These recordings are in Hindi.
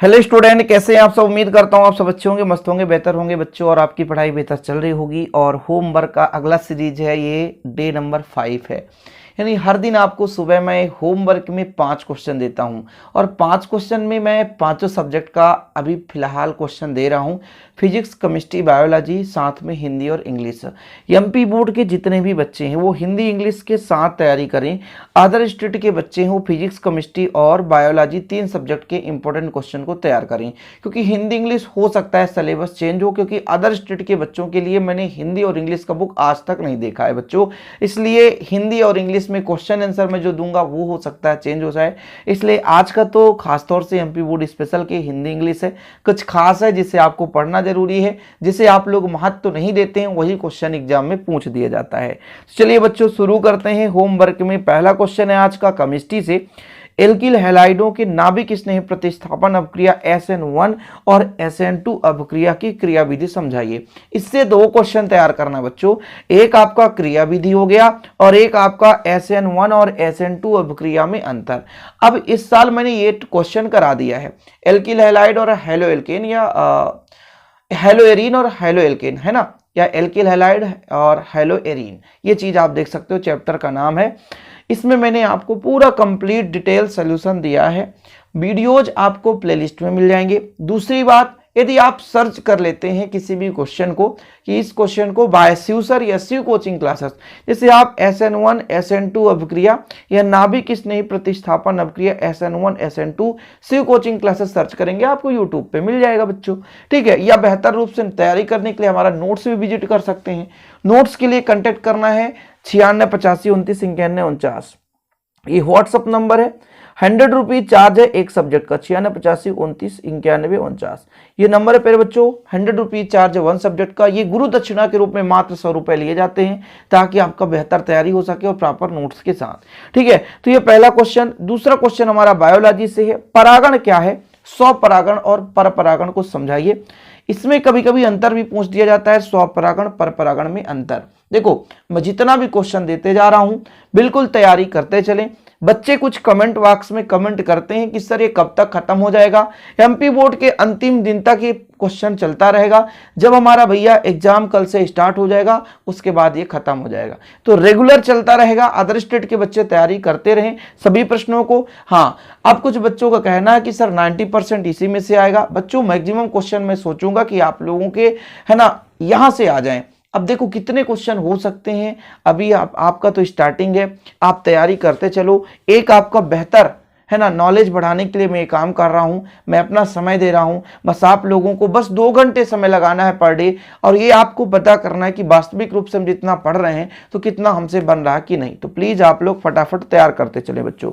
हेलो स्टूडेंट, कैसे हैं आप सब। उम्मीद करता हूँ आप सब अच्छे होंगे, मस्त होंगे, बेहतर होंगे बच्चों, और आपकी पढ़ाई बेहतर चल रही होगी। और होमवर्क का अगला सीरीज है, ये डे नंबर 5 है। यानी हर दिन आपको सुबह मैं होमवर्क में 5 क्वेश्चन देता हूँ, और 5 क्वेश्चन में मैं पांचों सब्जेक्ट का अभी फिलहाल क्वेश्चन दे रहा हूँ। फिजिक्स, केमिस्ट्री, बायोलॉजी, साथ में हिंदी और इंग्लिश। एमपी बोर्ड के जितने भी बच्चे हैं वो हिंदी इंग्लिश के साथ तैयारी करें। अदर स्टेट के बच्चे हैं वो फिजिक्स, केमिस्ट्री और बायोलॉजी 3 सब्जेक्ट के इंपॉर्टेंट क्वेश्चन को तैयार करें, क्योंकि हिंदी इंग्लिश हो सकता है सिलेबस चेंज हो, क्योंकि अदर स्टेट के बच्चों के लिए मैंने हिंदी और इंग्लिश का बुक आज तक नहीं देखा है बच्चों। इसलिए हिंदी और इंग्लिश में क्वेश्चन आंसर में जो दूंगा वो हो सकता है चेंज हो जाए। इसलिए आज का तो खासतौर से एमपी बोर्ड स्पेशल के हिंदी इंग्लिश है। कुछ खास है जिसे आपको पढ़ना जरूरी है, जिसे आप लोग महत्व तो नहीं देते हैं, वही क्वेश्चन एग्जाम में पूछ दिया जाता है। चलिए बच्चों शुरू करते हैं होमवर्क में। पहला क्वेश्चन है आज का केमिस्ट्री से। एल्किल हैलाइडों के नाभिक स्नेह प्रतिस्थापन अपक्रिया SN1 और SN2 अपक्रिया की क्रियाविधि समझाइए। इससे 2 क्वेश्चन तैयार करना बच्चों। एक आपका क्रियाविधि हो गया और एक आपका SN1 और SN2 अपक्रिया में अंतर। अब इस साल मैंने ये क्वेश्चन करा दिया है। एल्किल हैलाइड और हेलोएल्केन, या हेलोएरीन और हेलोएल्केन, है ना, या एल्किल हैलाइड और हेलोएरीन, ये चीज आप देख सकते हो। चैप्टर का नाम है। इसमें मैंने आपको पूरा कंप्लीट डिटेल सॉल्यूशन दिया है। वीडियोज आपको प्लेलिस्ट में मिल जाएंगे। दूसरी बात, यदि आप सर्च कर लेते हैं किसी भी क्वेश्चन को कि इस क्वेश्चन को बाय शिव सर या शिव कोचिंग क्लासेस, जैसे आप SN1 SN2 अपक्रिया या नाभिक स्नेही प्रतिस्थापन अपक्रिया SN1 SN2 Shiv coaching classes search करेंगे, आपको यूट्यूब पे मिल जाएगा बच्चों। ठीक है, या बेहतर रूप से तैयारी करने के लिए हमारा नोट्स भी विजिट कर सकते हैं। नोट्स के लिए कंटेक्ट करना है 9685299149। ये व्हाट्सअप नंबर है। 100 रुपीज चार्ज है एक सब्जेक्ट का। 9685299149 ये नंबर है प्यारे बच्चों। 100 रुपीज चार्ज है 1 सब्जेक्ट का। ये गुरु दक्षिणा के रूप में मात्र 100 रुपए लिए जाते हैं, ताकि आपका बेहतर तैयारी हो सके और प्रॉपर नोट्स के साथ। ठीक है, तो ये पहला क्वेश्चन। दूसरा क्वेश्चन हमारा बायोलॉजी से है। परागण क्या है, स्वपरागण और परपरागण को समझाइए। इसमें कभी कभी अंतर भी पूछ दिया जाता है, स्वपरागण परपरागण में अंतर। देखो, मैं जितना भी क्वेश्चन देते जा रहा हूं बिल्कुल तैयारी करते चलें। बच्चे कुछ कमेंट बॉक्स में कमेंट करते हैं कि सर ये कब तक खत्म हो जाएगा। एमपी बोर्ड के अंतिम दिन तक ये क्वेश्चन चलता रहेगा। जब हमारा भैया एग्जाम कल से स्टार्ट हो जाएगा उसके बाद ये खत्म हो जाएगा, तो रेगुलर चलता रहेगा। अदर स्टेट के बच्चे तैयारी करते रहें सभी प्रश्नों को। हाँ, अब कुछ बच्चों का कहना है कि सर 90% इसी में से आएगा। बच्चों मैक्सिमम क्वेश्चन मैं सोचूंगा कि आप लोगों के, है ना, यहां से आ जाएं। अब देखो कितने क्वेश्चन हो सकते हैं। अभी आपका तो स्टार्टिंग है, आप तैयारी करते चलो। एक आपका बेहतर, है ना, नॉलेज बढ़ाने के लिए मैं काम कर रहा हूं, मैं अपना समय दे रहा हूं। बस आप लोगों को बस 2 घंटे समय लगाना है पर डे, और ये आपको पता करना है कि वास्तविक रूप से हम जितना पढ़ रहे हैं तो कितना हमसे बन रहा है कि नहीं। तो प्लीज आप लोग फटाफट तैयार करते चले बच्चों।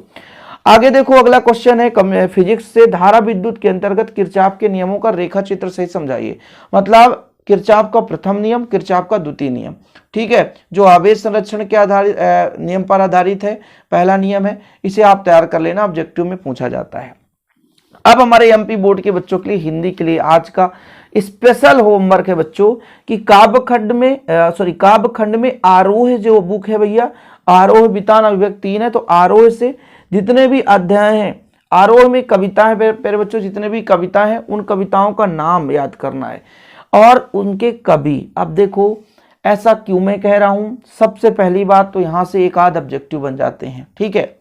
आगे देखो, अगला क्वेश्चन है फिजिक्स से। धारा विद्युत के अंतर्गत किरचॉफ के नियमों का रेखा चित्र सही समझाइए। मतलब किरचॉफ का प्रथम नियम, किरचॉफ का द्वितीय नियम। ठीक है, जो आवेश संरक्षण के आधारित नियम पर आधारित है, पहला नियम है। इसे आप तैयार कर लेना, ऑब्जेक्टिव में पूछा जाता है। अब हमारे एमपी बोर्ड के बच्चों के लिए हिंदी के लिए आज का स्पेशल होमवर्क है बच्चों कि काव्यखंड में आरोह जो बुक है भैया, आरोह वितान अभिव्यक्ति 3 है, तो आरोह से जितने भी अध्याय हैं, आरोह में कविता है प्यारे बच्चों, जितने भी कविता है उन कविताओं का नाम याद करना है और उनके कवि। अब देखो, ऐसा क्यों मैं कह रहा हूं। सबसे पहली बात तो यहां से एक आध ऑब्जेक्टिव बन जाते हैं। ठीक है,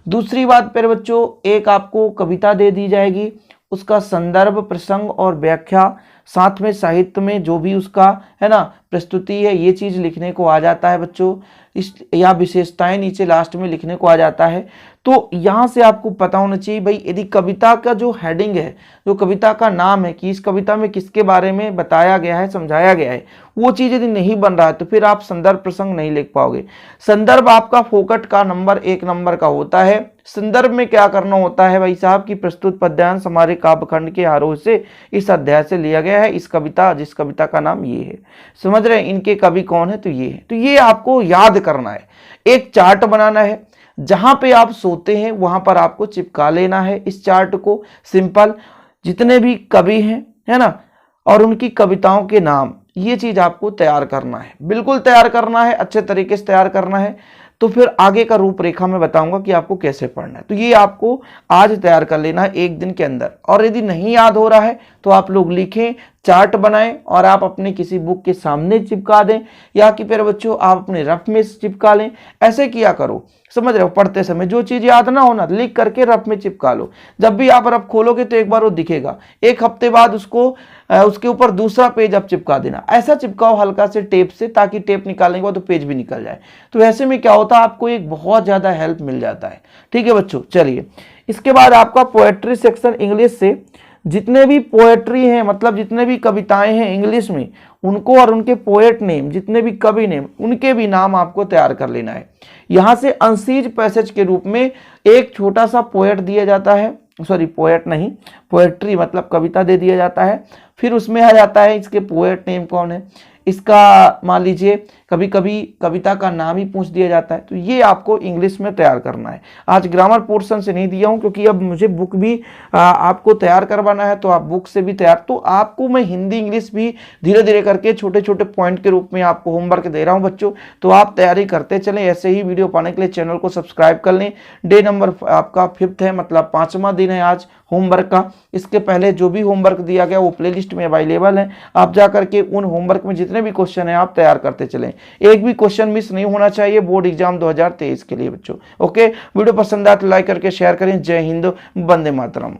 दूसरी बात प्यारे बच्चों, एक आपको कविता दे दी जाएगी, उसका संदर्भ, प्रसंग और व्याख्या, साथ में साहित्य में जो भी उसका, है ना, प्रस्तुति है, ये चीज लिखने को आ जाता है बच्चों। इस या विशेषताएं नीचे लास्ट में लिखने को आ जाता है। तो यहां से आपको पता होना चाहिए भाई, यदि कविता का जो हेडिंग है, जो कविता का नाम है कि इस कविता में किसके बारे में बताया गया है, समझाया गया है, वो चीज यदि नहीं बन रहा है तो फिर आप संदर्भ प्रसंग नहीं लिख पाओगे। संदर्भ आपका फोकट का नंबर 1 नंबर का होता है। संदर्भ में क्या करना होता है भाई साहब की प्रस्तुत पद्यांश हमारे काव्यखंड के आरोह से इस अध्याय से लिया गया है। इस कविता, जिस कविता का नाम ये है, समझ रहे हैं, इनके कवि कौन है, तो ये है। तो ये आपको याद करना है। एक चार्ट बनाना है, जहां पे आप सोते हैं वहां पर आपको चिपका लेना है इस चार्ट को। सिंपल, जितने भी कवि हैं, है ना, और उनकी कविताओं के नाम, ये चीज आपको तैयार करना है। बिल्कुल तैयार करना है, अच्छे तरीके से तैयार करना है। तो फिर आगे का रूपरेखा मैं बताऊंगा कि आपको कैसे पढ़ना है। तो ये आपको आज तैयार कर लेना है एक दिन के अंदर, और यदि नहीं याद हो रहा है तो आप लोग लिखें, चार्ट बनाएं और आप अपने किसी बुक के सामने चिपका दें, या कि फिर बच्चों आप अपने रफ में चिपका लें। ऐसे किया करो, समझ रहे हो, पढ़ते समय जो चीज याद ना होना लिख करके रफ में चिपका लो। जब भी आप रफ खोलोगे तो एक बार वो दिखेगा, एक हफ्ते बाद उसके ऊपर दूसरा पेज आप चिपका देना। ऐसा चिपकाओ हल्का से टेप से, ताकि टेप निकालने के बाद तो पेज भी निकल जाए। तो ऐसे में क्या होता है, आपको एक बहुत ज्यादा हेल्प मिल जाता है। ठीक है बच्चों, चलिए इसके बाद आपका पोएट्री सेक्शन इंग्लिश से जितने भी पोएट्री हैं, मतलब जितने भी कविताएं हैं इंग्लिश में, उनको और उनके पोएट नेम, जितने भी कवि नेम, उनके भी नाम आपको तैयार कर लेना है। यहां से अनसीज पैसेज के रूप में एक छोटा सा पोएट दिया जाता है, सॉरी पोएट नहीं, पोएट्री मतलब कविता दे दिया जाता है। फिर उसमें आ जाता है इसके पोएट नेम कौन है, इसका मान लीजिए कभी कभी कविता का नाम ही पूछ दिया जाता है। तो ये आपको इंग्लिश में तैयार करना है। आज ग्रामर पोर्शन से नहीं दिया हूं, क्योंकि अब मुझे बुक भी आपको तैयार करवाना है, तो आप बुक से भी तैयार, तो आपको मैं हिंदी इंग्लिश भी धीरे धीरे करके छोटे छोटे पॉइंट के रूप में आपको होमवर्क दे रहा हूं बच्चों। तो आप तैयारी करते चलें। ऐसे ही वीडियो पाने के लिए चैनल को सब्सक्राइब कर लें। डे नंबर आपका 5th है, मतलब 5वां दिन है आज होमवर्क का। इसके पहले जो भी होमवर्क दिया गया वो प्लेलिस्ट में अवेलेबल है, आप जा करके उन होमवर्क में जितने भी क्वेश्चन है आप तैयार करते चलें। एक भी क्वेश्चन मिस नहीं होना चाहिए बोर्ड एग्जाम 2023 के लिए बच्चों। ओके, वीडियो पसंद आए तो लाइक करके शेयर करें। जय हिंद, वंदे मातरम।